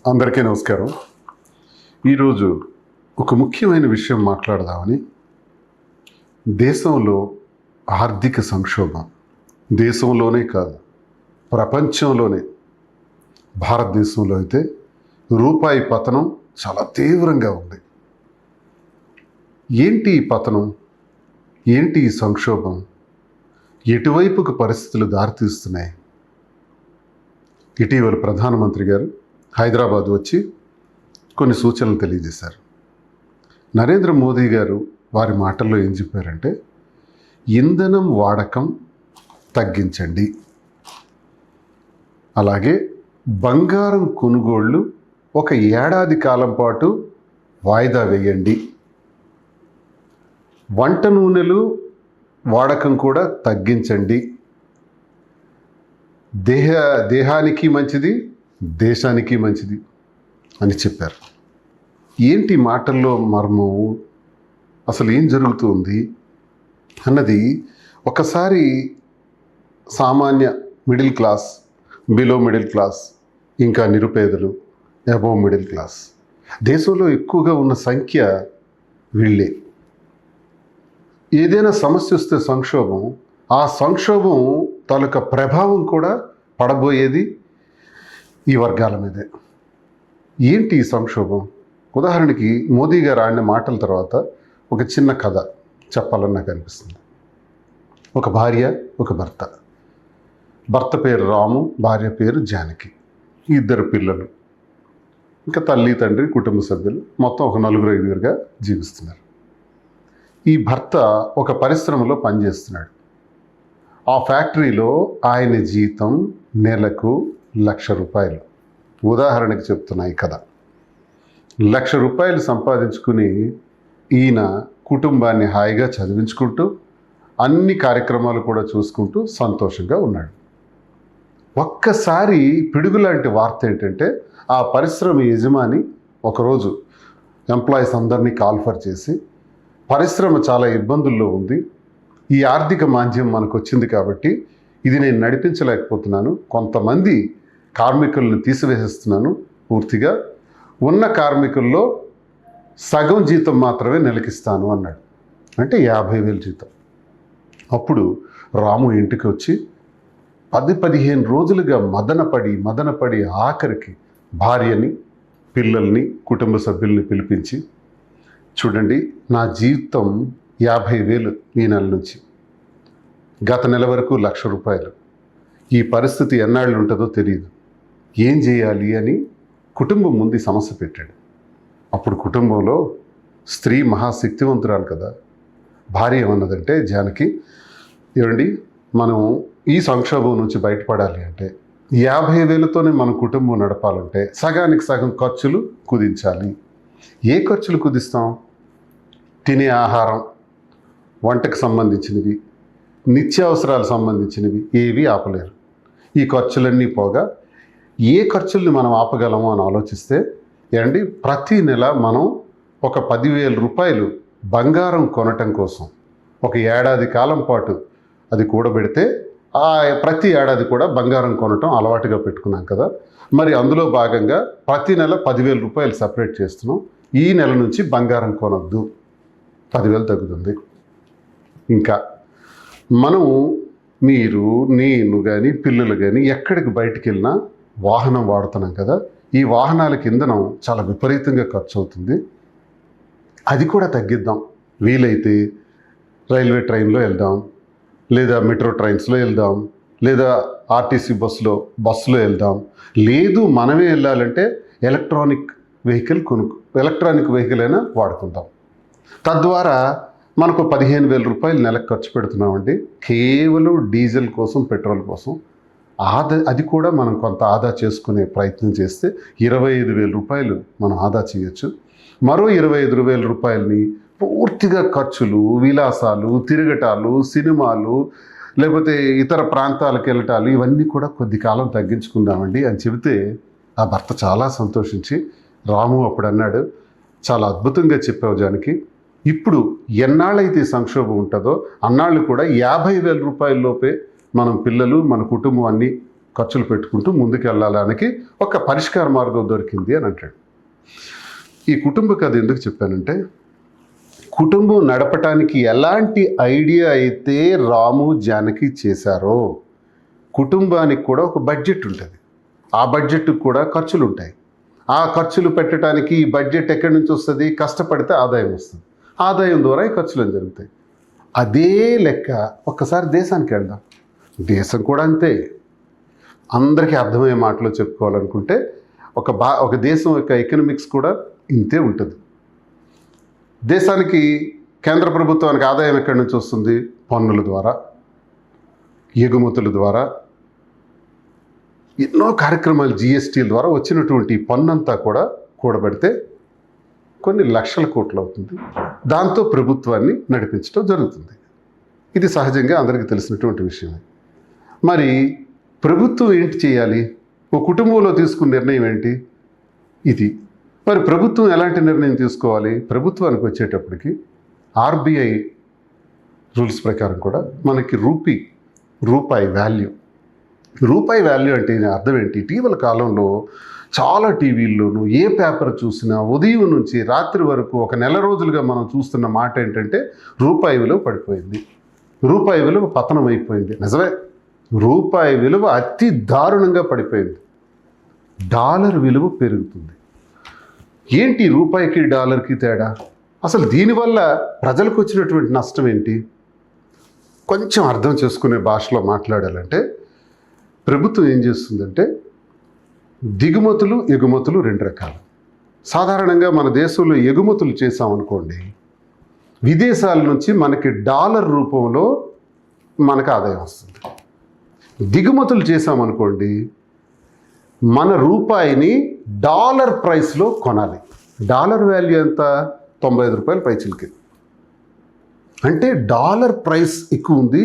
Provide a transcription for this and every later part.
అందరికీ నమస్కారం. ఈరోజు ఒక ముఖ్యమైన విషయం మాట్లాడదామని. దేశంలో ఆర్థిక సంక్షోభం, దేశంలోనే కాదు ప్రపంచంలోనే, భారతదేశంలో అయితే రూపాయి పతనం చాలా తీవ్రంగా ఉంది. ఏంటి ఈ పతనం? ఏంటి ఈ సంక్షోభం? ఎటువైపుకు పరిస్థితులు దారితీస్తున్నాయి? ఇటీవల ప్రధానమంత్రి గారు హైదరాబాద్ వచ్చి కొన్ని సూచనలు తెలియజేశారు. నరేంద్ర మోదీ గారు వారి మాటల్లో ఏం చెప్పారంటే, ఇంధనం వాడకం తగ్గించండి, అలాగే బంగారం కొనుగోళ్లు ఒక ఏడాది కాలం పాటు వాయిదా వేయండి, వంట నూనెలు వాడకం కూడా తగ్గించండి, దేహానికి మంచిది, దేశానికి మంచిది అని చెప్పారు. ఏంటి మాటల్లో మర్మం? అసలు ఏం జరుగుతుంది అన్నది ఒకసారి సామాన్య middle class, below middle class, ఇంకా నిరుపేదలు, అబోవ్ మిడిల్ క్లాస్, దేశంలో ఎక్కువగా ఉన్న సంఖ్య వీళ్ళే. ఏదైనా సమస్య వస్తే సంక్షోభం, ఆ సంక్షోభం తాలూకా ప్రభావం కూడా పడబోయేది ఈ వర్గాల మీదే. ఏంటి ఈ సంక్షోభం? ఉదాహరణకి మోదీ గారు ఆడిన మాటల తర్వాత ఒక చిన్న కథ చెప్పాలని నాకు అనిపిస్తుంది. ఒక భార్య, ఒక భర్త. భర్త పేరు రాము, భార్య పేరు జానకి. ఇద్దరు పిల్లలు, ఇంకా తల్లి తండ్రి, కుటుంబ సభ్యులు, మొత్తం ఒక 4-5గా జీవిస్తున్నారు. ఈ భర్త ఒక పరిశ్రమలో పనిచేస్తున్నాడు. ఆ ఫ్యాక్టరీలో ఆయన జీతం నెలకు ₹1,00,000. ఉదాహరణకి చెప్తున్నా ఈ కథ. ₹1,00,000 సంపాదించుకుని ఈయన కుటుంబాన్ని హాయిగా చదివించుకుంటూ, అన్ని కార్యక్రమాలు కూడా చూసుకుంటూ సంతోషంగా ఉన్నాడు. ఒక్కసారి పిడుగులాంటి వార్త ఏంటంటే, ఆ పరిశ్రమ యజమాని ఒకరోజు ఎంప్లాయీస్ అందరినీ కాల్ఫర్ చేసి, పరిశ్రమ చాలా ఇబ్బందుల్లో ఉంది, ఈ ఆర్థిక మాంద్యం మనకు వచ్చింది కాబట్టి ఇది నేను నడిపించలేకపోతున్నాను, కొంతమంది కార్మికులను తీసివేసేస్తున్నాను, పూర్తిగా ఉన్న కార్మికుల్లో సగం జీతం మాత్రమే నెలకిస్తాను అన్నాడు. అంటే 50,000 జీతం. అప్పుడు రాము ఇంటికి వచ్చి 10-15 రోజులుగా మదనపడి ఆఖరికి భార్యని, పిల్లల్ని, కుటుంబ సభ్యుల్ని పిలిపించి, చూడండి, నా జీతం 50,000 ఈ నెల నుంచి, గత నెల వరకు ₹1,00,000. ఈ పరిస్థితి ఎన్నాళ్ళు ఉంటుందో తెలియదు, ఏం చేయాలి అని కుటుంబం ముందు సమస్య పెట్టాడు. అప్పుడు కుటుంబంలో స్త్రీ మహాశక్తివంతురాలు కదా, భార్య ఏమన్నదంటే, జానకి, ఏమండి, మనం ఈ సంక్షోభం నుంచి బయటపడాలి అంటే 50,000తోనే మన కుటుంబం నడపాలంటే సగానికి సగం ఖర్చులు కుదించాలి. ఏ ఖర్చులు కుదిస్తాం? తినే ఆహారం, వంటకు సంబంధించినవి, నిత్యావసరాలు సంబంధించినవి ఏవి ఆపలేరు. ఈ ఖర్చులన్నీ పోగా ఏ ఖర్చుల్ని మనం ఆపగలమో అని ఆలోచిస్తే, ఏమండి, ప్రతి నెల మనం ఒక ₹10,000 బంగారం కొనటం కోసం ఒక ఏడాది కాలం పాటు అది కూడబెడితే, ఆ ప్రతి ఏడాది కూడా బంగారం కొనటం అలవాటుగా పెట్టుకున్నాం కదా, మరి అందులో భాగంగా ప్రతి నెల ₹10,000 సపరేట్ చేస్తున్నాం. ఈ నెల నుంచి బంగారం కొనొద్దు, 10,000 తగ్గుతుంది. ఇంకా మనం, మీరు, నేను కానీ, పిల్లలు కానీ ఎక్కడికి బయటికి వెళ్ళినా వాహనం వాడుతున్నాం కదా, ఈ వాహనాలకి ఇంధనం చాలా విపరీతంగా ఖర్చు అవుతుంది, అది కూడా తగ్గిద్దాం. వీలైతే రైల్వే ట్రైన్లో వెళ్దాం, లేదా మెట్రో ట్రైన్స్లో వెళ్దాం, లేదా ఆర్టీసీ బస్సులో వెళ్దాం, లేదు మనమే వెళ్ళాలంటే ఎలక్ట్రానిక్ వెహికల్ అయినా వాడుకుందాం. తద్వారా మనకు ₹15,000 నెలకు ఖర్చు పెడుతున్నామండి, కేవలం డీజిల్ కోసం, పెట్రోల్ కోసం. అది కూడా మనం కొంత ఆదా చేసుకునే ప్రయత్నం చేస్తే ₹25,000 మనం ఆదా చేయొచ్చు. మరో ₹25,000 పూర్తిగా ఖర్చులు, విలాసాలు, తిరగటాలు, సినిమాలు, లేకపోతే ఇతర ప్రాంతాలకు వెళ్ళటాలు, ఇవన్నీ కూడా కొద్ది కాలం తగ్గించుకుందామండి అని చెబితే ఆ భర్త చాలా సంతోషించి, రాము అప్పుడు అన్నాడు, చాలా అద్భుతంగా చెప్పావు జానకి, ఇప్పుడు ఎన్నాళ్ళైతే సంక్షోభం ఉంటుందో అన్నాళ్ళు కూడా ₹50,000 లోపే మనం పిల్లలు, మన కుటుంబం అన్నీ ఖర్చులు పెట్టుకుంటూ ముందుకు వెళ్ళడానికి ఒక పరిష్కార మార్గం దొరికింది అని అంటాడు. ఈ కుటుంబ కథ ఎందుకు చెప్పానంటే, కుటుంబం నడపటానికి ఎలాంటి ఐడియా అయితే రాము జానకి చేశారో, కుటుంబానికి కూడా ఒక బడ్జెట్ ఉంటుంది. ఆ బడ్జెట్కి కూడా ఖర్చులు ఉంటాయి. ఆ ఖర్చులు పెట్టడానికి ఈ బడ్జెట్ ఎక్కడి నుంచి వస్తుంది? కష్టపడితే ఆదాయం వస్తుంది. ఆదాయం ద్వారా ఈ ఖర్చులు జరుగుతాయి. అదే లెక్క ఒక్కసారి దేశానికి వెళ్దాం. దేశం కూడా అంతే. అందరికీ అర్థమయ్యే మాటలో చెప్పుకోవాలనుకుంటే ఒక దేశం యొక్క ఎకనామిక్స్ కూడా ఇంతే ఉంటుంది. దేశానికి కేంద్ర ప్రభుత్వానికి ఆదాయం ఎక్కడి నుంచి వస్తుంది? పన్నుల ద్వారా, ఎగుమతుల ద్వారా, ఎన్నో కార్యక్రమాలు, జిఎస్టీల ద్వారా వచ్చినటువంటి పన్నంతా కూడా కూడబెడితే కొన్ని లక్షల కోట్లు అవుతుంది. దాంతో ప్రభుత్వాన్ని నడిపించడం జరుగుతుంది. ఇది సహజంగా అందరికీ తెలిసినటువంటి విషయమే. మరి ప్రభుత్వం ఏంటి చేయాలి? ఓ కుటుంబంలో తీసుకున్న నిర్ణయం ఏంటి? ఇది. మరి ప్రభుత్వం ఎలాంటి నిర్ణయం తీసుకోవాలి? ప్రభుత్వానికి వచ్చేటప్పటికి ఆర్బీఐ రూల్స్ ప్రకారం కూడా మనకి రూపాయి వాల్యూ అంటే అర్థం ఏంటి? ఇటీవల కాలంలో చాలా టీవీల్లోనూ ఏ పేపర్ చూసినా ఉదయం నుంచి రాత్రి వరకు ఒక నెల రోజులుగా మనం చూస్తున్న మాట ఏంటంటే రూపాయి విలువ పడిపోయింది, రూపాయి విలువ పతనం అయిపోయింది. నిజమే, రూపాయి విలువ అతి దారుణంగా పడిపోయింది. డాలర్ విలువ పెరుగుతుంది. ఏంటి రూపాయికి డాలర్కి తేడా? అసలు దీనివల్ల ప్రజలకు వచ్చినటువంటి నష్టం ఏంటి? కొంచెం అర్థం చేసుకునే భాషలో మాట్లాడాలంటే, ప్రభుత్వం ఏం చేస్తుందంటే, దిగుమతులు ఎగుమతులు రెండు రకాలు. సాధారణంగా మన దేశంలో ఎగుమతులు చేసామనుకోండి, విదేశాల నుంచి మనకి డాలర్ రూపంలో మనకు ఆదాయం వస్తుంది. దిగుమతులు చేసామనుకోండి, మన రూపాయిని డాలర్ ప్రైస్లో కొనాలి. డాలర్ వాల్యూ ఎంత? 95 రూపాయలు పైచిలకి. అంటే డాలర్ ప్రైస్ ఎక్కువ ఉంది,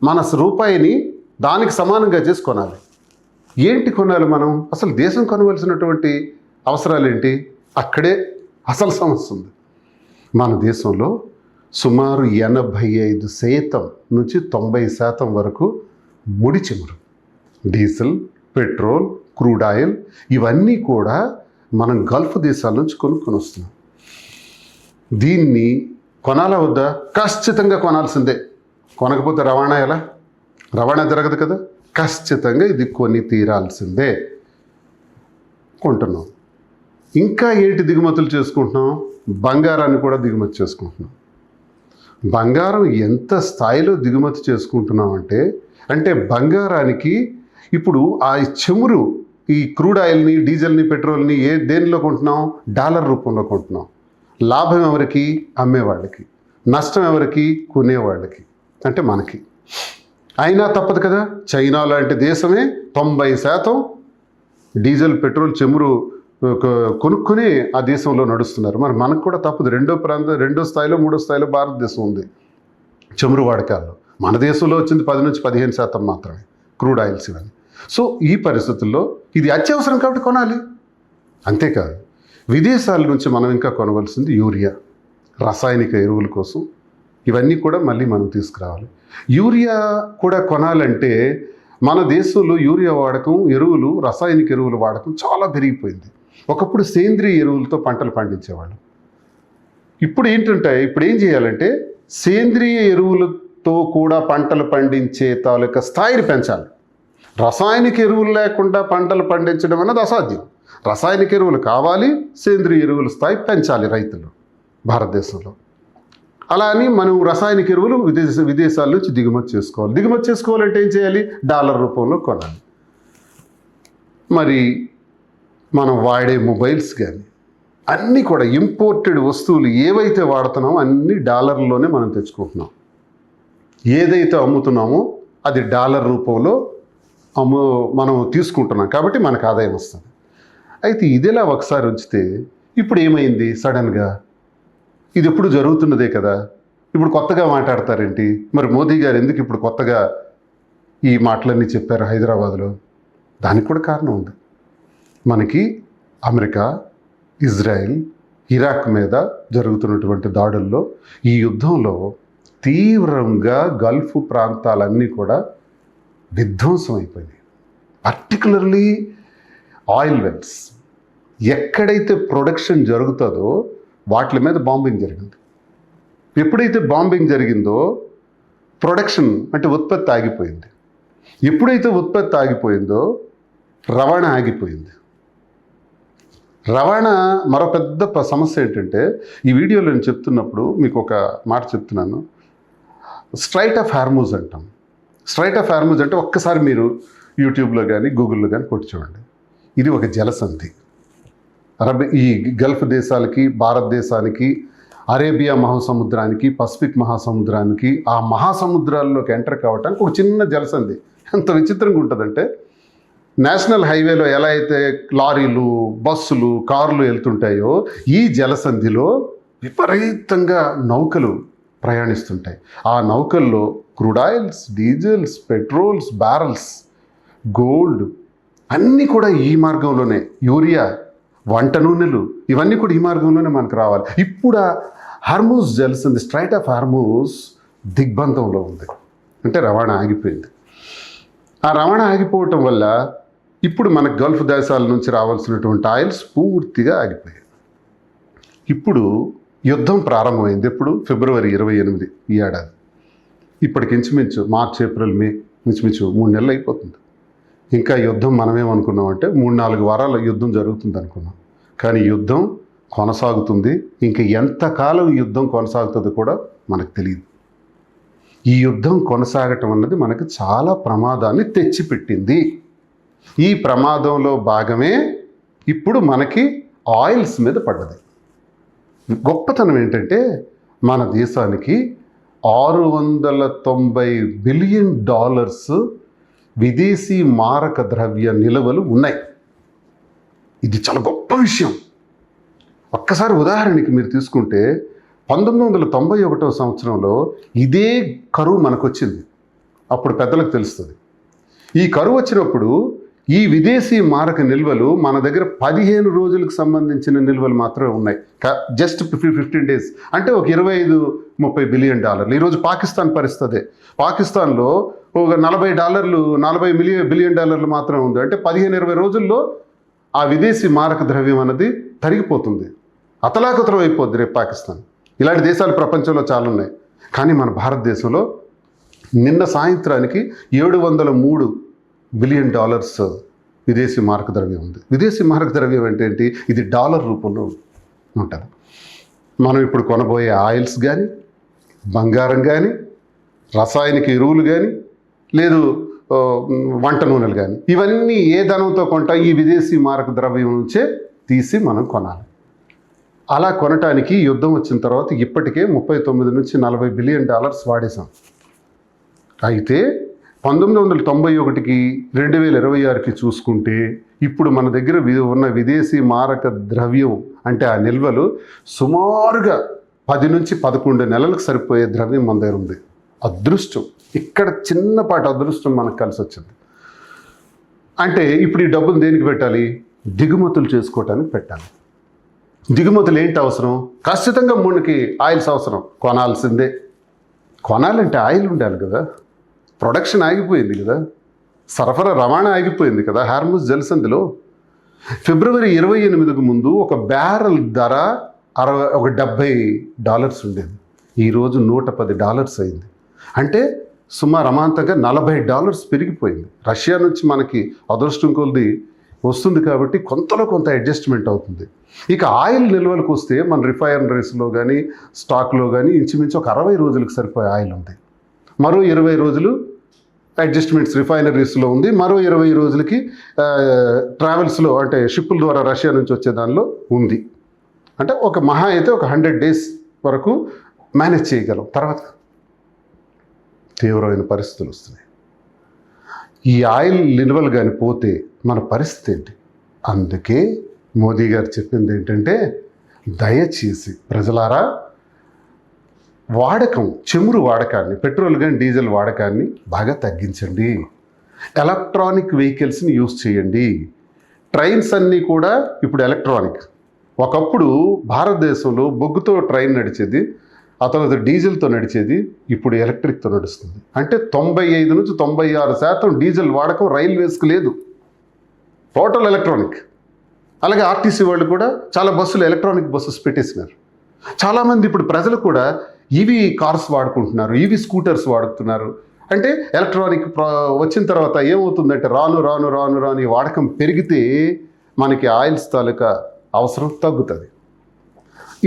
మన రూపాయిని దానికి సమానంగా చేసి కొనాలి. ఏంటి కొనాలి మనం? అసలు దేశం కొనవలసినటువంటి అవసరాలు ఏంటి? అక్కడే అసలు సమస్య ఉంది. మన దేశంలో సుమారు 85% నుంచి 90% వరకు ముడి చమురు, డీజిల్, పెట్రోల్, క్రూడ్ ఆయిల్ ఇవన్నీ కూడా మనం గల్ఫ్ దేశాల నుంచి కొనుక్కొని వస్తున్నాం. దీన్ని కొనాలా వద్దా? ఖచ్చితంగా కొనాల్సిందే. కొనకపోతే రవాణా జరగదు కదా. ఖచ్చితంగా ఇది కొని తీరాల్సిందే. కొంటున్నాం. ఇంకా ఏంటి దిగుమతులు చేసుకుంటున్నాం? బంగారాన్ని కూడా దిగుమతి చేసుకుంటున్నాం. బంగారం ఎంత స్థాయిలో దిగుమతి చేసుకుంటున్నాం అంటే బంగారానికి ఇప్పుడు ఆ చమురు, ఈ క్రూడ్ ఆయిల్ని, డీజిల్ని, పెట్రోల్ని దేనిలో కొంటున్నాం? డాలర్ రూపంలో కొంటున్నాం. లాభం ఎవరికి? అమ్మేవాళ్ళకి. నష్టం ఎవరికి? కొనేవాళ్ళకి, అంటే మనకి. అయినా తప్పదు కదా. చైనా లాంటి దేశమే 90% డీజిల్, పెట్రోల్, చమురు కొనుక్కొని ఆ దేశంలో నడుస్తున్నారు. మరి మనకు కూడా తప్పదు. రెండో స్థాయిలో, మూడో స్థాయిలో భారతదేశం ఉంది చమురు వాడకాల్లో. మన దేశంలో వచ్చింది 10 నుంచి 15% మాత్రమే క్రూడ్ ఆయిల్స్ ఇవన్నీ. సో ఈ పరిస్థితుల్లో ఇది అత్యవసరం కాబట్టి కొనాలి. అంతేకాదు, విదేశాల నుంచి మనం ఇంకా కొనవలసింది యూరియా, రసాయనిక ఎరువుల కోసం. ఇవన్నీ కూడా మళ్ళీ మనం తీసుకురావాలి. యూరియా కూడా కొనాలంటే మన దేశంలో యూరియా వాడకం, రసాయనిక ఎరువుల వాడకం చాలా పెరిగిపోయింది. ఒకప్పుడు సేంద్రియ ఎరువులతో పంటలు పండించేవాళ్ళు. ఇప్పుడు ఏం చేయాలంటే సేంద్రియ ఎరువులతో కూడా పంటలు పండించే తాలూకా స్థాయిని పెంచాలి. రసాయనిక ఎరువులు లేకుండా పంటలు పండించడం అన్నది అసాధ్యం. రసాయనిక ఎరువులు కావాలి, సేంద్రియ ఎరువుల స్థాయి పెంచాలి రైతులు భారతదేశంలో. అలా అని మనం రసాయనిక ఎరువులు విదేశాల నుంచి దిగుమతి చేసుకోవాలంటే ఏం చేయాలి? డాలర్ రూపంలో కొనాలి. మరి మనం వాడే మొబైల్స్ కానీ అన్నీ కూడా ఇంపోర్టెడ్ వస్తువులు ఏవైతే వాడుతున్నామో అన్నీ డాలర్లోనే మనం తెచ్చుకుంటున్నాం. ఏదైతే అమ్ముతున్నామో అది డాలర్ రూపంలో మనం తీసుకుంటున్నాం కాబట్టి మనకు ఆదాయం వస్తుంది. అయితే ఇదిలా ఒకసారి ఉంచితే ఇప్పుడు ఏమైంది? సడన్గా ఇది ఎప్పుడు జరుగుతున్నదే కదా, ఇప్పుడు కొత్తగా మాట్లాడతారేంటి? మరి మోదీ గారు ఎందుకు ఇప్పుడు కొత్తగా ఈ మాటలన్నీ చెప్పారు హైదరాబాద్లో? దానికి కూడా కారణం ఉంది. మనకి అమెరికా, ఇజ్రాయెల్, ఇరాక్ మీద జరుగుతున్నటువంటి దాడుల్లో, ఈ యుద్ధంలో తీవ్రంగా గల్ఫ్ ప్రాంతాలన్నీ కూడా విధ్వంసం అయిపోయినాయి. Particularly oil wells. ఎక్కడైతే ప్రొడక్షన్ జరుగుతుందో వాటి మీద బాంబింగ్ జరిగింది. ఎప్పుడైతే బాంబింగ్ జరిగిందో ప్రొడక్షన్ అంటే ఉత్పత్తి ఆగిపోయింది. ఎప్పుడైతే ఉత్పత్తి ఆగిపోయిందో రవాణా ఆగిపోయింది. రవాణా మరో పెద్ద సమస్య ఏంటంటే, ఈ వీడియోలో నేను చెప్తున్నప్పుడు మీకు ఒక మాట చెప్తున్నాను. స్ట్రైట్ ఆఫ్ హార్మూజ్ అంటాం. స్ట్రైట్ ఆఫ్ హార్మూజ్ అంటే ఒక్కసారి మీరు యూట్యూబ్లో కానీ గూగుల్లో కానీ కొట్టి చూడండి. ఇది ఒక జలసంధి. ఈ గల్ఫ్ దేశాలకి, భారతదేశానికి, అరేబియా మహాసముద్రానికి, పసిఫిక్ మహాసముద్రానికి, ఆ మహాసముద్రాల్లోకి ఎంటర్ కావడానికి ఒక చిన్న జలసంధి. ఎంత విచిత్రంగా ఉంటుందంటే, నేషనల్ హైవేలో ఎలా అయితే లారీలు, బస్సులు, కార్లు వెళ్తుంటాయో ఈ జలసంధిలో విపరీతంగా నౌకలు ప్రయాణిస్తుంటాయి. ఆ నౌకల్లో crude oils, diesels, petrols, barrels, gold అన్నీ కూడా ఈ మార్గంలోనే, యూరియా, వంట నూనెలు ఇవన్నీ కూడా ఈ మార్గంలోనే మనకు రావాలి. ఇప్పుడు హార్మూజ్ జలసంధి, స్ట్రైట్ ఆఫ్ హార్మూజ్ దిగ్బంధంలో ఉంది. అంటే రవాణా ఆగిపోయింది. ఆ రవాణా ఆగిపోవటం వల్ల ఇప్పుడు మన గల్ఫ్ దేశాల నుంచి రావాల్సినటువంటి ఆయిల్స్ పూర్తిగా ఆగిపోయాయి. ఇప్పుడు యుద్ధం ప్రారంభమైంది. ఎప్పుడు? ఫిబ్రవరి 28 ఈ ఏడాది. ఇప్పటికి ఇంచుమించు మార్చ్, ఏప్రిల్, మే ఇంచుమించు 3 నెలలు అయిపోతుంది. ఇంకా యుద్ధం మనమేమనుకున్నామంటే 3-4 వారాల యుద్ధం జరుగుతుంది అనుకున్నాం. కానీ యుద్ధం కొనసాగుతుంది. ఇంకా ఎంతకాలం యుద్ధం కొనసాగుతుందో కూడా మనకు తెలియదు. ఈ యుద్ధం కొనసాగటం అన్నది మనకు చాలా ప్రమాదాన్ని తెచ్చిపెట్టింది. ఈ ప్రమాదంలో భాగమే ఇప్పుడు మనకి ఆయిల్స్ మీద పడ్డది. గొప్పతనం ఏంటంటే, మన దేశానికి $690 బిలియన్ విదేశీ మారక ద్రవ్య నిల్వలు ఉన్నాయి. ఇది చాలా గొప్ప విషయం. ఒక్కసారి ఉదాహరణకి మీరు తీసుకుంటే 1991 సంవత్సరంలో ఇదే కరువు మనకు వచ్చింది. అప్పుడు పెద్దలకు తెలుస్తుంది. ఈ కరువు వచ్చినప్పుడు ఈ విదేశీ మారక నిల్వలు మన దగ్గర 15 రోజులకు సంబంధించిన నిల్వలు మాత్రమే ఉన్నాయి. జస్ట్ 15 డేస్ అంటే ఒక $25-30 బిలియన్. ఈరోజు పాకిస్తాన్ పరిస్థితి. పాకిస్తాన్లో ఒక $40 బిలియన్ మాత్రమే ఉంది. అంటే 15-20 రోజుల్లో ఆ విదేశీ మారక ద్రవ్యం అన్నది తరిగిపోతుంది, అతలాకుతలం అయిపోద్ది రేపు పాకిస్తాన్. ఇలాంటి దేశాలు ప్రపంచంలో చాలా ఉన్నాయి. కానీ మన భారతదేశంలో నిన్న సాయంత్రానికి $703 బిలియన్ విదేశీ మారక ద్రవ్యం ఉంది. విదేశీ మారక ద్రవ్యం అంటే ఏంటి? ఇది డాలర్ రూపంలో ఉంటుంది. మనం ఇప్పుడు కొనబోయే ఆయిల్స్ కానీ, బంగారం కానీ, రసాయనిక ఎరువులు కానీ, లేదు వంట నూనెలు కానీ, ఇవన్నీ ఏ ధనంతో కొంటా? ఈ విదేశీ మారక ద్రవ్యం నుంచే తీసి మనం కొనాలి. అలా కొనటానికి యుద్ధం వచ్చిన తర్వాత ఇప్పటికే $39-40 బిలియన్ వాడేశాం. అయితే 1991కి 2026కి చూసుకుంటే ఇప్పుడు మన దగ్గర ఉన్న విదేశీ మారక ద్రవ్యం అంటే ఆ నిల్వలు సుమారుగా 10-11 నెలలకు సరిపోయే ద్రవ్యం మన దగ్గర ఉంది. అదృష్టం, ఇక్కడ చిన్నపాటి అదృష్టం మనకు కలిసి వచ్చింది. అంటే ఇప్పుడు ఈ డబ్బును దేనికి పెట్టాలి? దిగుమతులు చేసుకోవటానికి పెట్టాలి. దిగుమతులు ఏంటి అవసరం? ఖచ్చితంగా మనకి ఆయిల్స్ అవసరం, కొనాల్సిందే. కొనాలంటే ఆయిల్ ఉండాలి కదా. ప్రొడక్షన్ ఆగిపోయింది కదా, సరఫరా రవాణా ఆగిపోయింది కదా. హార్మూజ్ జలసంధిలో ఫిబ్రవరి 28కు ముందు ఒక బ్యారెల్ ధర $70 ఉండేది. ఈరోజు $110 అయింది. అంటే సుమారు అమాంతంగా $40 పెరిగిపోయింది. రష్యా నుంచి మనకి అదృష్టం కొద్ది వస్తుంది కాబట్టి కొంతలో కొంత అడ్జస్ట్మెంట్ అవుతుంది. ఇక ఆయిల్ నిల్వలకు వస్తే మన రిఫైనరీస్లో కానీ స్టాక్లో కానీ ఇంచుమించు ఒక 60 రోజులకు సరిపోయే ఆయిల్ ఉంది. మరో 20 రోజులు అడ్జస్ట్మెంట్స్ రిఫైనరీస్లో ఉంది. మరో 20 రోజులకి ట్రావెల్స్లో అంటే షిప్పుల ద్వారా రష్యా నుంచి వచ్చే దానిలో ఉంది. అంటే ఒక మహా అయితే ఒక 100 డేస్ వరకు మేనేజ్ చేయగలం. తర్వాత తీవ్రమైన పరిస్థితులు వస్తున్నాయి. ఈ ఆయిల్ నిల్వలు కానీ పోతే మన పరిస్థితి ఏంటి? అందుకే మోదీ గారు చెప్పింది ఏంటంటే, దయచేసి ప్రజలారా చమురు వాడకాన్ని, పెట్రోల్ కానీ డీజిల్ వాడకాన్ని బాగా తగ్గించండి. ఎలక్ట్రానిక్ వెహికల్స్ని యూజ్ చేయండి. ట్రైన్స్ అన్నీ కూడా ఇప్పుడు ఎలక్ట్రానిక్. ఒకప్పుడు భారతదేశంలో బొగ్గుతో ట్రైన్ నడిచేది, ఆ తర్వాత డీజిల్తో నడిచేది, ఇప్పుడు ఎలక్ట్రిక్తో నడుస్తుంది. అంటే 95-96% డీజిల్ వాడకం రైల్వేస్కి లేదు. Total electronic. అలాగే ఆర్టీసీ వాళ్ళు కూడా చాలా బస్సులు ఎలక్ట్రానిక్ బస్సెస్ పెట్టేసినారు. చాలామంది ఇప్పుడు ప్రజలు కూడా ఈవీ కార్స్ వాడుకుంటున్నారు, ఈవీ స్కూటర్స్ వాడుతున్నారు. అంటే ఎలక్ట్రానిక్ వచ్చిన తర్వాత ఏమవుతుందంటే రాను రాను రాను రాను ఈ వాడకం పెరిగితే మనకి ఆయిల్స్ తాలూకా అవసరం తగ్గుతుంది.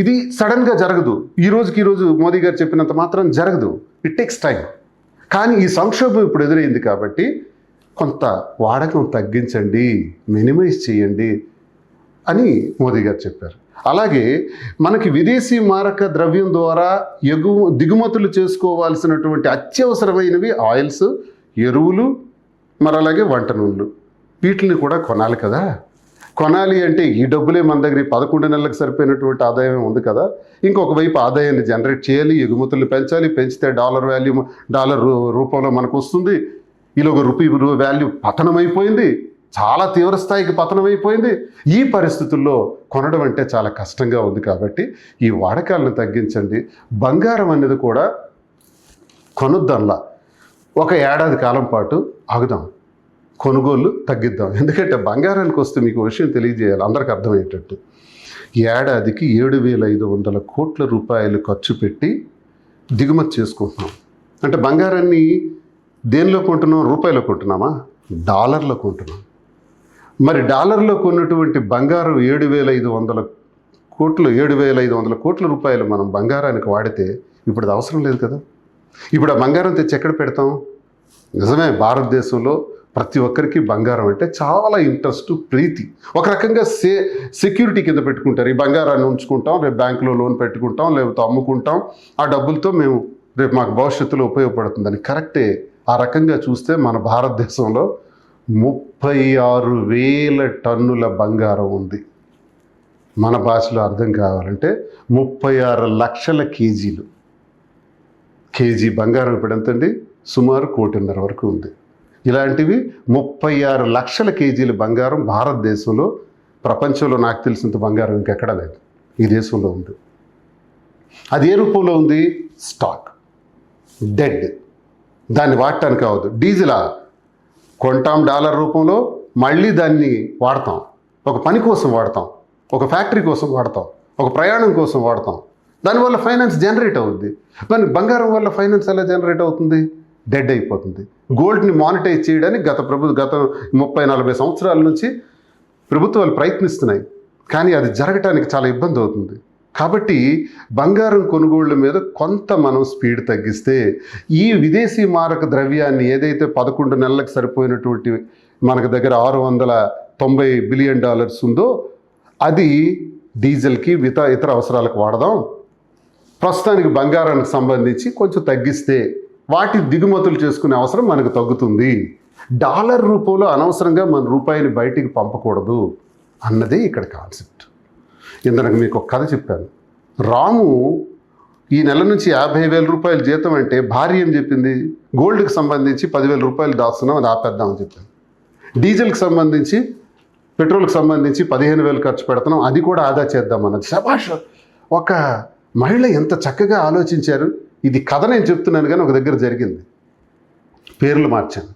ఇది సడన్గా జరగదు, ఈ రోజు మోదీ గారు చెప్పినంత మాత్రం జరగదు. It takes time. కానీ ఈ సంక్షోభం ఇప్పుడు ఎదురైంది కాబట్టి కొంత వాడకం తగ్గించండి, మినిమైజ్ చేయండి అని మోదీ గారు చెప్పారు. అలాగే మనకి విదేశీ మారక ద్రవ్యం ద్వారా దిగుమతులు చేసుకోవాల్సినటువంటి అత్యవసరమైనవి ఆయిల్స్, ఎరువులు, మరి అలాగే వంట నూనెలు, వీటిని కూడా కొనాలి కదా. కొనాలి అంటే ఈ డబ్బులే మన దగ్గర 11 నెలలకు సరిపోయినటువంటి ఆదాయం ఉంది కదా. ఇంకొక వైపు ఆదాయాన్ని జనరేట్ చేయాలి, ఎగుమతులు పెంచాలి. పెంచితే డాలర్ రూపంలో మనకు వస్తుంది. ఈలోగా రూపీ వాల్యూ పతనమైపోయింది, చాలా తీవ్ర స్థాయికి పతనమైపోయింది. ఈ పరిస్థితుల్లో కొనడం అంటే చాలా కష్టంగా ఉంది. కాబట్టి ఈ వాడకాలను తగ్గించండి. బంగారం అనేది కూడా కొనుద్దాంలా, ఒక ఏడాది కాలం పాటు ఆగుదాం, కొనుగోళ్ళు తగ్గిద్దాం. ఎందుకంటే బంగారానికి వస్తే మీకు విషయం తెలియజేయాలి అందరికి అర్థమయ్యేటట్టు. ఏడాదికి 7,500 కోట్ల రూపాయలు ఖర్చు పెట్టి దిగుమతి చేసుకుంటున్నాం. అంటే బంగారాన్ని దేనిలో కొంటున్నాం? రూపాయలో కొంటున్నామా? డాలర్లో కొంటున్నాం. మరి డాలర్లో కొన్నటువంటి బంగారం 7,500 కోట్ల రూపాయలు మనం బంగారానికి వాడితే ఇప్పుడు అది అవసరం లేదు కదా. ఇప్పుడు ఆ బంగారం తెచ్చి ఎక్కడ పెడతాం? నిజమే, భారతదేశంలో ప్రతి ఒక్కరికి బంగారం అంటే చాలా ఇంట్రెస్ట్, ప్రీతి. ఒక రకంగా సెక్యూరిటీ కింద పెట్టుకుంటారు. ఈ బంగారాన్ని ఉంచుకుంటాం, రేపు బ్యాంకులో లోన్ పెట్టుకుంటాం, లేకపోతే అమ్ముకుంటాం, ఆ డబ్బులతో మేము రేపు మాకు భవిష్యత్తులో ఉపయోగపడుతుందని. కరెక్టే. ఆ రకంగా చూస్తే మన భారతదేశంలో 36,000 టన్నుల బంగారం ఉంది. మన భాషలో అర్థం కావాలంటే 36 లక్షల కేజీలు. కేజీ బంగారం ఇప్పుడు ఎంతండి? సుమారు 1,50,00,000 వరకు ఉంది. ఇలాంటివి 36 లక్షల కేజీల బంగారం భారతదేశంలో, ప్రపంచంలో నాకు తెలిసినంత బంగారం ఇంకెక్కడా లేదు, ఈ దేశంలో ఉంది. అది ఏ రూపంలో ఉంది? Stock, dead. దాన్ని వాడటానికి అవ్వదు. డీజిలా కొంటాం డాలర్ రూపంలో, మళ్ళీ దాన్ని వాడతాం, ఒక పని కోసం వాడతాం, ఒక ఫ్యాక్టరీ కోసం వాడతాం, ఒక ప్రయాణం కోసం వాడతాం. దానివల్ల ఫైనాన్స్ జనరేట్ అవుతుంది. మరి బంగారం వల్ల ఫైనాన్స్ ఎలా జనరేట్ అవుతుంది? డెడ్ అయిపోతుంది. గోల్డ్ని మానిటైజ్ చేయడానికి గత 30-40 సంవత్సరాల నుంచి ప్రభుత్వాలు ప్రయత్నిస్తున్నాయి, కానీ అది జరగటానికి చాలా ఇబ్బంది అవుతుంది. కాబట్టి బంగారం కొనుగోళ్ల మీద కొంత మనం స్పీడ్ తగ్గిస్తే ఈ విదేశీ మారక ద్రవ్యాన్ని ఏదైతే 11 నెలలకు సరిపోయినటువంటి మనకు దగ్గర $690 బిలియన్ ఉందో అది డీజిల్కి ఇతర అవసరాలకు వాడదాం. ప్రస్తుతానికి బంగారానికి సంబంధించి కొంచెం తగ్గిస్తే వాటి దిగుమతులు చేసుకునే అవసరం మనకు తగ్గుతుంది. డాలర్ రూపంలో అనవసరంగా మన రూపాయిని బయటికి పంపకూడదు అన్నదే ఇక్కడ కాన్సెప్ట్. ఇందుకు మీకు ఒక కథ చెప్పాను. రాము ఈ నెల నుంచి 50,000 రూపాయలు జీతం అంటే భార్య ఏం చెప్పింది? గోల్డ్కి సంబంధించి 10,000 రూపాయలు దాస్తున్నాం, అది ఆపేద్దామని చెప్పాను. డీజిల్కి సంబంధించి, పెట్రోల్కి సంబంధించి 15,000 ఖర్చు పెడుతున్నాం, అది కూడా ఆదా చేద్దామన్నది. శభాష్, ఒక మహిళ ఎంత చక్కగా ఆలోచించారు. ఇది కథ నేను చెప్తున్నాను కానీ ఒక దగ్గర జరిగింది, పేర్లు మార్చాను.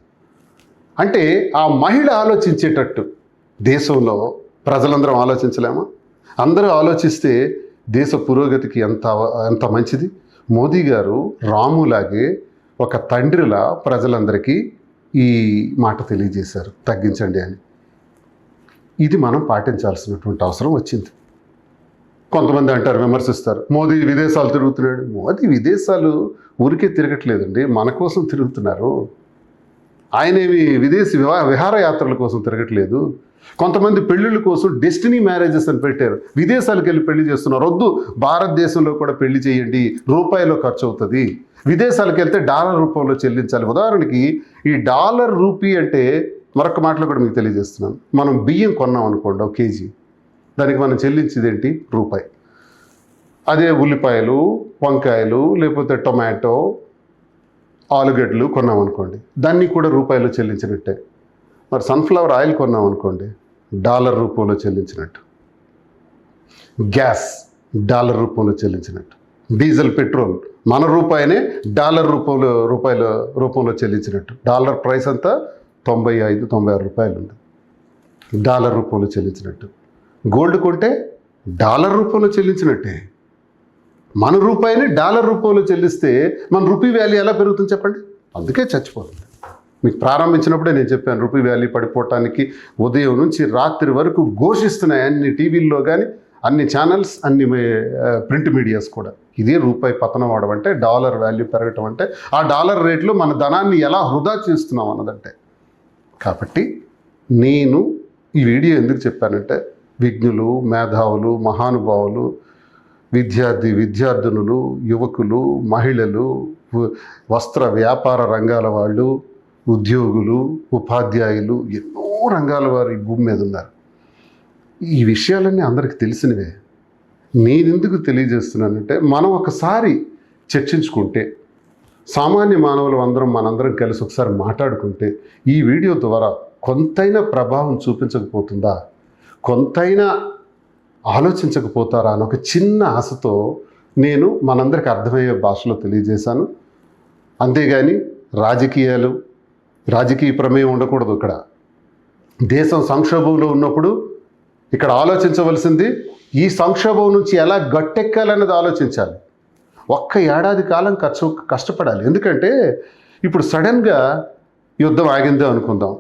అంటే ఆ మహిళ ఆలోచించేటట్టు దేశంలో ప్రజలందరం ఆలోచించలేమా? అందరూ ఆలోచిస్తే దేశ పురోగతికి ఎంత మంచిది. మోదీ గారు రాములాగే ఒక తండ్రిలా ప్రజలందరికీ ఈ మాట తెలియజేశారు, తగ్గించండి అని. ఇది మనం పాటించాల్సినటువంటి అవసరం వచ్చింది. కొంతమంది అంటారు, విమర్శిస్తారు, మోదీ విదేశాలు తిరుగుతున్నాడు. మోదీ విదేశాలు ఊరికే తిరగట్లేదండి, మన కోసం తిరుగుతున్నారు. ఆయనేమి విదేశీ విహారయాత్రల కోసం తిరగట్లేదు. కొంతమంది పెళ్ళిళ్ళ కోసం డెస్టినీ మ్యారేజెస్ అని పెట్టారు, విదేశాలకు వెళ్ళి పెళ్లి చేస్తున్నారు. వద్దు, భారతదేశంలో కూడా పెళ్లి చేయండి, రూపాయిలో ఖర్చు అవుతుంది. విదేశాలకు వెళ్తే డాలర్ రూపంలో చెల్లించాలి. ఉదాహరణకి ఈ డాలర్ రూపీ అంటే మరొక మాటలో కూడా మీకు తెలియజేస్తున్నాను. మనం బియ్యం కొన్నాం అనుకోండి, 1 కేజీ, దానికి మనం చెల్లించేది ఏంటి? రూపాయి. అదే ఉల్లిపాయలు, వంకాయలు, లేకపోతే టొమాటో, ఆలుగడ్డలు కొన్నాం అనుకోండి, దాన్ని కూడా రూపాయలు చెల్లించినట్టే. మరి సన్ఫ్లవర్ ఆయిల్ కొన్నాం అనుకోండి, డాలర్ రూపంలో చెల్లించినట్టు. గ్యాస్ డాలర్ రూపంలో చెల్లించినట్టు. డీజిల్, పెట్రోల్ మన రూపాయినే డాలర్ రూపంలో చెల్లించినట్టు. డాలర్ ప్రైస్ అంతా 95-96 రూపాయలు ఉంది. డాలర్ రూపంలో చెల్లించినట్టు. గోల్డ్ కొంటే డాలర్ రూపంలో చెల్లించినట్టే. మన రూపాయిని డాలర్ రూపంలో చెల్లిస్తే మన రూపీ వాల్యూ ఎలా పెరుగుతుంది చెప్పండి? అందుకే చచ్చిపోతుంది. మీకు ప్రారంభించినప్పుడే నేను చెప్పాను, రూపీ వాల్యూ పడిపోవటానికి ఉదయం నుంచి రాత్రి వరకు ఘోషిస్తున్నాయి అన్ని టీవీల్లో కానీ, అన్ని ఛానల్స్, అన్ని ప్రింట్ మీడియాస్ కూడా. ఇదే రూపాయి పతనం అవడం అంటే, డాలర్ వాల్యూ పెరగటం అంటే, ఆ డాలర్ రేట్లో మన ధనాన్ని ఎలా వృధా చేస్తున్నాం అన్నదంటే. కాబట్టి నేను ఈ వీడియో ఎందుకు చెప్పానంటే, విజ్ఞులు, మేధావులు, మహానుభావులు, విద్యార్థినులు, యువకులు, మహిళలు, వస్త్ర వ్యాపార రంగాల వాళ్ళు, ఉద్యోగులు, ఉపాధ్యాయులు, ఎన్నో రంగాల వారు ఈ భూమి మీద ఉన్నారు. ఈ విషయాలన్నీ అందరికీ తెలిసినవే. నేనెందుకు తెలియజేస్తున్నానంటే, మనం ఒకసారి చర్చించుకుంటే, సామాన్య మానవులు మనందరం కలిసి ఒకసారి మాట్లాడుకుంటే, ఈ వీడియో ద్వారా కొంతైనా ప్రభావం చూపించకపోతుందా, కొంతైనా ఆలోచించకపోతారా అని ఒక చిన్న ఆశతో నేను మనందరికి అర్థమయ్యే భాషలో తెలియజేశాను. అంతేగాని రాజకీయ ప్రమేయం ఉండకూడదు. ఇక్కడ దేశం సంక్షోభంలో ఉన్నప్పుడు ఇక్కడ ఆలోచించవలసింది ఈ సంక్షోభం నుంచి ఎలా గట్టెక్కాలన్నది ఆలోచించాలి. ఒక్క ఏడాది కాలం కష్టపడాలి. ఎందుకంటే ఇప్పుడు సడన్గా యుద్ధం ఆగిందే అనుకుందాం.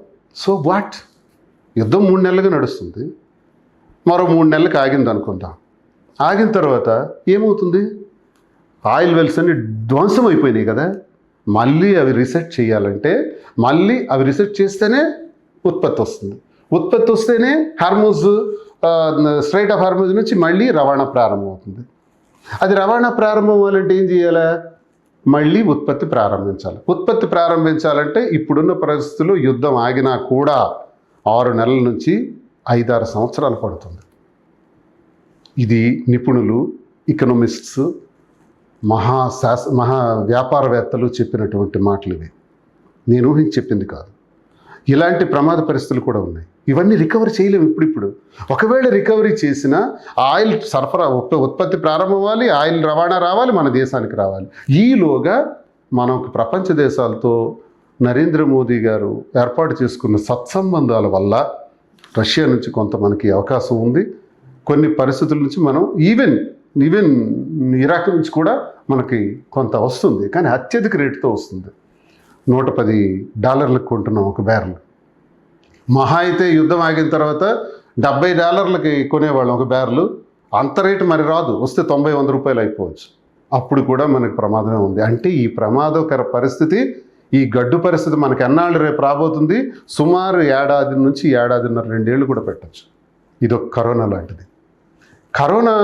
సో వాట్, యుద్ధం 3 నెలలుగా నడుస్తుంది, మరో 3 నెలలకు ఆగింది అనుకుందాం. ఆగిన తర్వాత ఏమవుతుంది? ఆయిల్ వెల్స్ అన్ని ధ్వంసం అయిపోయినాయి కదా. మళ్ళీ అవి రీసెట్ చేయాలంటే, మళ్ళీ అవి రీసెట్ చేస్తేనే ఉత్పత్తి వస్తుంది. ఉత్పత్తి వస్తేనే స్ట్రైట్ ఆఫ్ హార్మూజ్ నుంచి మళ్ళీ రవాణా ప్రారంభమవుతుంది. అది రవాణా ప్రారంభం అవ్వాలంటే ఏం చేయాలి? మళ్ళీ ఉత్పత్తి ప్రారంభించాలి. ఉత్పత్తి ప్రారంభించాలంటే ఇప్పుడున్న పరిస్థితుల్లో యుద్ధం ఆగినా కూడా 6 నెలల నుంచి 5-6 సంవత్సరాలు పడుతుంది. ఇది నిపుణులు, ఎకనామిస్ట్స్, మహా వ్యాపారవేత్తలు చెప్పినటువంటి మాటలు ఇవి. నేను ఊహించి చెప్పింది కాదు. ఇలాంటి ప్రమాద పరిస్థితులు కూడా ఉన్నాయి. ఇవన్నీ రికవరీ చేయలేము ఇప్పుడు. ఒకవేళ రికవరీ చేసినా ఆయిల్ సరఫరా ఉత్పత్తి ప్రారంభం అవ్వాలి, ఆయిల్ రవాణా రావాలి, మన దేశానికి రావాలి. ఈలోగా మనం ప్రపంచ దేశాలతో నరేంద్ర మోదీ గారు ఏర్పాటు చేసుకున్న సత్సంబంధాల వల్ల రష్యా నుంచి కొంత మనకి అవకాశం ఉంది. కొన్ని పరిస్థితుల నుంచి మనం ఈవెన్ ఇరాక్ నుంచి కూడా మనకి కొంత వస్తుంది, కానీ అత్యధిక రేటుతో వస్తుంది. $110 కొంటున్నాం ఒక బ్యారెల్. మహా అయితే యుద్ధం ఆగిన తర్వాత $70 కొనేవాళ్ళం ఒక బ్యారెల్. అంత రేటు మరి రాదు, వస్తే 90-100 రూపాయలు అయిపోవచ్చు. అప్పుడు కూడా మనకు ప్రమాదమే ఉంది. అంటే ఈ ప్రమాదకర పరిస్థితి, ఈ గడ్డు పరిస్థితి మనకు ఎన్నాళ్ళు రేపు రాబోతుంది? సుమారు 1 ఏడాది నుంచి 1.5 ఏడాదిన్నర 2 ఏళ్ళు కూడా పెట్టచ్చు. ఇది ఒక కరోనా లాంటిది. కరోనా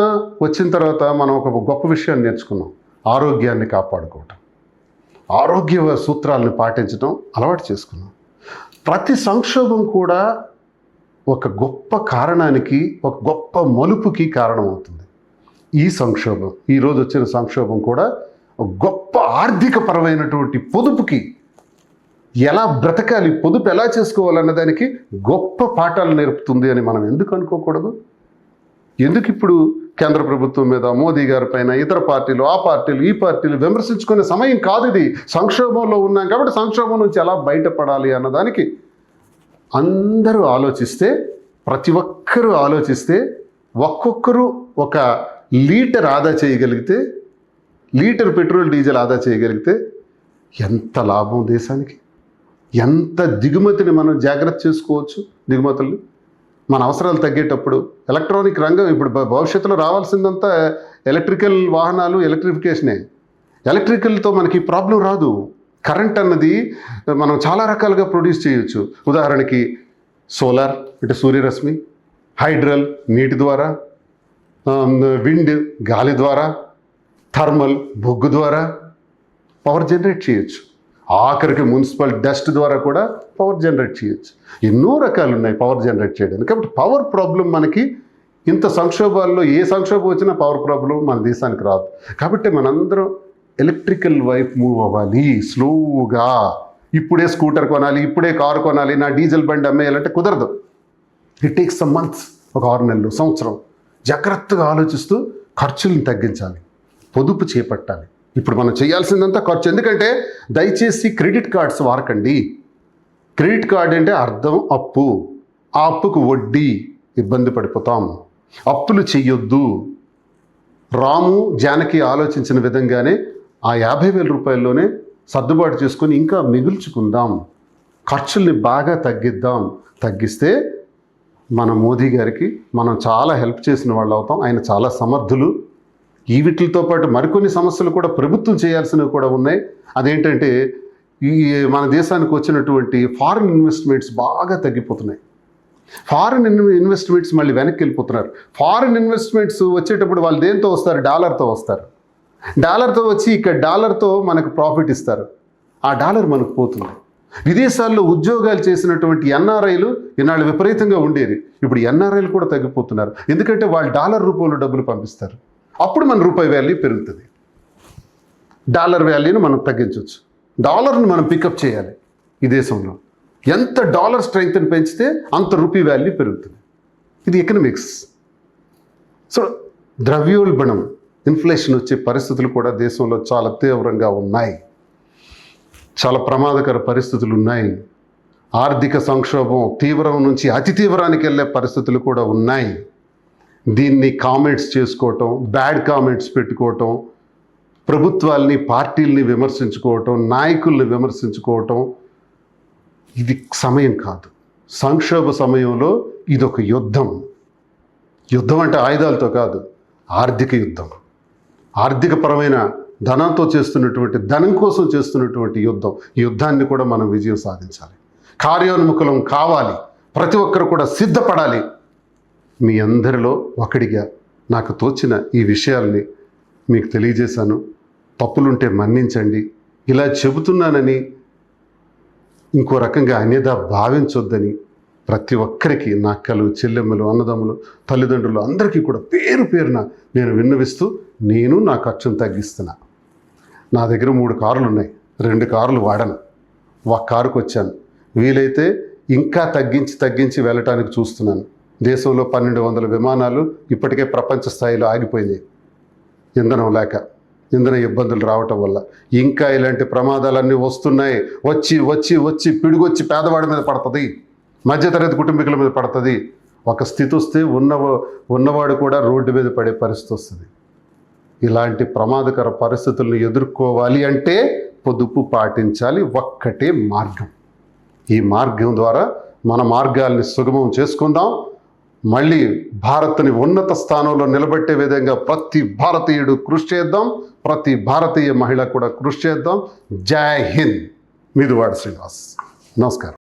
వచ్చిన తర్వాత మనం ఒక గొప్ప విషయాన్ని నేర్చుకున్నాం. ఆరోగ్యాన్ని కాపాడుకోవటం, ఆరోగ్య సూత్రాలను పాటించడం అలవాటు చేసుకున్నాం. ప్రతి సంక్షోభం కూడా ఒక గొప్ప కారణానికి, ఒక గొప్ప మలుపుకి కారణమవుతుంది. ఈ సంక్షోభం, ఈరోజు వచ్చిన సంక్షోభం కూడా ఒక గొప్ప ఆర్థికపరమైనటువంటి పొదుపుకి, ఎలా బ్రతకాలి, పొదుపు ఎలా చేసుకోవాలన్న దానికి గొప్ప పాఠాలు నేర్పుతుంది అని మనం ఎందుకు అనుకోకూడదు? ఎందుకు ఇప్పుడు కేంద్ర ప్రభుత్వం మీద, మోదీ గారి పైన, ఇతర పార్టీలు, ఆ పార్టీలు, ఈ పార్టీలు విమర్శించుకునే సమయం కాదు ఇది. సంక్షోభంలో ఉన్నాం కాబట్టి సంక్షోభం నుంచి ఎలా బయటపడాలి అన్నదానికి అందరూ ఆలోచిస్తే, ప్రతి ఒక్కరూ ఆలోచిస్తే, ఒక్కొక్కరు 1 లీటర్ ఆదా చేయగలిగితే, లీటర్ పెట్రోల్ డీజిల్ ఆదా చేయగలిగితే ఎంత లాభం దేశానికి, ఎంత దిగుమతిని మనం జాగ్రత్త చేసుకోవచ్చు. దిగుమతులు మన అవసరాలు తగ్గేటప్పుడు ఎలక్ట్రానిక్ రంగం ఇప్పుడు భవిష్యత్తులో రావాల్సిందంతా ఎలక్ట్రికల్ వాహనాలు, ఎలక్ట్రిఫికేషనే. ఎలక్ట్రికల్తో మనకి ప్రాబ్లం రాదు. కరెంట్ అన్నది మనం చాలా రకాలుగా ప్రొడ్యూస్ చేయొచ్చు. ఉదాహరణకి సోలార్ అంటే సూర్యరశ్మి, హైడ్రల్ నీటి ద్వారా, విండ్ గాలి ద్వారా, థర్మల్ బొగ్గు ద్వారా పవర్ జనరేట్ చేయొచ్చు. ఆఖరికి మున్సిపల్ డస్ట్ ద్వారా కూడా పవర్ జనరేట్ చేయొచ్చు. ఎన్నో రకాలు ఉన్నాయి పవర్ జనరేట్ చేయడానికి. కాబట్టి పవర్ ప్రాబ్లం మనకి ఇంత సంక్షోభాల్లో ఏ సంక్షోభం వచ్చినా పవర్ ప్రాబ్లం మన దేశానికి రాదు. కాబట్టి మనందరం ఎలక్ట్రికల్ వైపు మూవ్ అవ్వాలి స్లోగా. ఇప్పుడే స్కూటర్ కొనాలి, ఇప్పుడే కారు కొనాలి, నా డీజిల్ బండి అమ్మేయాలంటే కుదరదు. ఇట్ టేక్స్ సమ్ మంత్స్, ఒక 6 నెలలు, సంవత్సరం. జాగ్రత్తగా ఆలోచిస్తూ ఖర్చులను తగ్గించాలి, పొదుపు చేపట్టాలి. ఇప్పుడు మనం చేయాల్సిందంతా ఖర్చు. ఎందుకంటే దయచేసి క్రెడిట్ కార్డ్స్ వాడకండి. క్రెడిట్ కార్డ్ అంటే అర్థం అప్పు. ఆ అప్పుకు వడ్డీ, ఇబ్బంది పడిపోతాం. అప్పులు చెయ్యొద్దు. రాము జానకి ఆలోచించిన విధంగానే ఆ 50,000 రూపాయల్లోనే సర్దుబాటు చేసుకొని ఇంకా మిగుల్చుకుందాం, ఖర్చుల్ని బాగా తగ్గిద్దాం. తగ్గిస్తే మన మోదీ గారికి మనం చాలా హెల్ప్ చేసిన వాళ్ళు అవుతాం. ఆయన చాలా సమర్థులు. ఈ వీటితో పాటు మరికొన్ని సమస్యలు కూడా ప్రభుత్వం చేయాల్సినవి కూడా ఉన్నాయి. అదేంటంటే ఈ మన దేశానికి వచ్చినటువంటి ఫారిన్ ఇన్వెస్ట్మెంట్స్ బాగా తగ్గిపోతున్నాయి. ఫారిన్ ఇన్వెస్ట్మెంట్స్ మళ్ళీ వెనక్కి వెళ్ళిపోతున్నారు. ఫారిన్ ఇన్వెస్ట్మెంట్స్ వచ్చేటప్పుడు వాళ్ళు దేంతో వస్తారు? డాలర్తో వస్తారు. డాలర్తో వచ్చి ఇక్కడ డాలర్తో మనకు ప్రాఫిట్ ఇస్తారు. ఆ డాలర్ మనకు పోతుంది. విదేశాల్లో ఉద్యోగాలు చేసినటువంటి ఎన్ఆర్ఐలు ఈనాళ్ళు విపరీతంగా ఉండేది. ఇప్పుడు ఎన్ఆర్ఐలు కూడా తగ్గిపోతున్నారు. ఎందుకంటే వాళ్ళు డాలర్ రూపంలో డబ్బులు పంపిస్తారు. అప్పుడు మన రూపాయి వాల్యూ పెరుగుతుంది. డాలర్ వాల్యూని మనం తగ్గించవచ్చు. డాలర్ని మనం పికప్ చేయాలి. ఈ దేశంలో ఎంత డాలర్ స్ట్రెంగ్త్ని పెంచితే అంత రూపీ వాల్యూ పెరుగుతుంది. ఇది ఎకనామిక్స్. సో ద్రవ్యోల్బణం, ఇన్ఫ్లేషన్ వచ్చే పరిస్థితులు కూడా దేశంలో చాలా తీవ్రంగా ఉన్నాయి. చాలా ప్రమాదకర పరిస్థితులు ఉన్నాయి. ఆర్థిక సంక్షోభం తీవ్రం నుంచి అతి తీవ్రానికి వెళ్ళే పరిస్థితులు కూడా ఉన్నాయి. దీన్ని కామెంట్స్ చేసుకోవటం, బ్యాడ్ కామెంట్స్ పెట్టుకోవటం, ప్రభుత్వాల్ని పార్టీల్ని విమర్శించుకోవటం, నాయకుల్ని విమర్శించుకోవటం ఇది సమయం కాదు. సంక్షోభ సమయంలో ఇదొక యుద్ధం. యుద్ధం అంటే ఆయుధాలతో కాదు, ఆర్థిక యుద్ధం. ఆర్థికపరమైన ధనంతో చేస్తున్నటువంటి, ధనం కోసం చేస్తున్నటువంటి యుద్ధం. ఈ యుద్ధాన్ని కూడా మనం విజయం సాధించాలి. కార్యోన్ముఖులం కావాలి. ప్రతి ఒక్కరు కూడా సిద్ధపడాలి. మీ అందరిలో ఒకడిగా నాకు తోచిన ఈ విషయాల్ని మీకు తెలియజేశాను. తప్పులుంటే మన్నించండి. ఇలా చెబుతున్నానని ఇంకో రకంగా అన్యదా భావించొద్దని ప్రతి ఒక్కరికి, నా అక్కలు, చెల్లెమ్మలు, అన్నదమ్ములు, తల్లిదండ్రులు అందరికీ కూడా పేరు పేరున నేను విన్నవిస్తూ నేను నా ఖర్చును తగ్గిస్తున్నా. నా దగ్గర 3 కార్లు ఉన్నాయి. 2 కార్లు వాడను. ఒక కారుకు వచ్చాను. వీలైతే ఇంకా తగ్గించి వెళ్ళటానికి చూస్తున్నాను. దేశంలో 1200 విమానాలు ఇప్పటికే ప్రపంచ స్థాయిలో ఆగిపోయినాయి. ఇంధనం లేక, ఇంధన ఇబ్బందులు రావటం వల్ల. ఇంకా ఇలాంటి ప్రమాదాలన్నీ వస్తున్నాయి. వచ్చి పిడుగొచ్చి పేదవాడి మీద పడుతుంది, మధ్యతరగతి కుటుంబీకుల మీద పడుతుంది. ఒక స్థితి వస్తే ఉన్నవాడు కూడా రోడ్డు మీద పడే పరిస్థితి వస్తుంది. ఇలాంటి ప్రమాదకర పరిస్థితులను ఎదుర్కోవాలి అంటే పొదుపు పాటించాలి. ఒక్కటే మార్గం. ఈ మార్గం ద్వారా మన మార్గాల్ని సుగమం చేసుకుందాం. మళ్ళీ భారత్ని ఉన్నత స్థానంలో నిలబెట్టే విధంగా ప్రతి భారతీయుడు కృషి చేద్దాం. ప్రతి భారతీయ మహిళ కూడా కృషి చేద్దాం. జై హింద్. మీదువాడ శ్రీనివాస్. నమస్కారం.